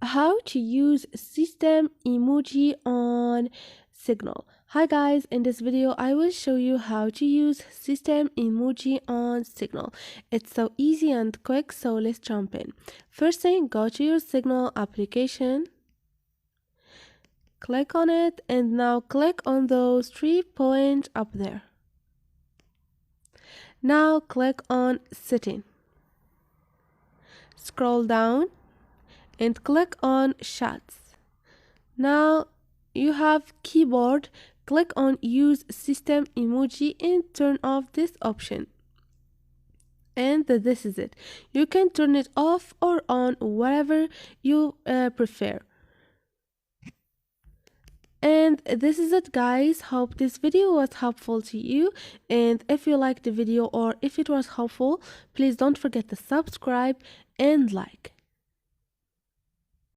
How to use system emoji on Signal. Hi guys, in this video I will show you how to use system emoji on Signal. It's so easy and quick, so let's jump in. First thing, go to your Signal application, click on it, and now click on those 3 points up there. Now click on Setting. Scroll down and click on Chats. Now you have keyboard, click on Use System Emoji and turn off this option. And this is it. You can turn it off or on, whatever you prefer. And this is it, guys. Hope this video was helpful to you, and if you liked the video or if it was helpful, please don't forget to subscribe and like.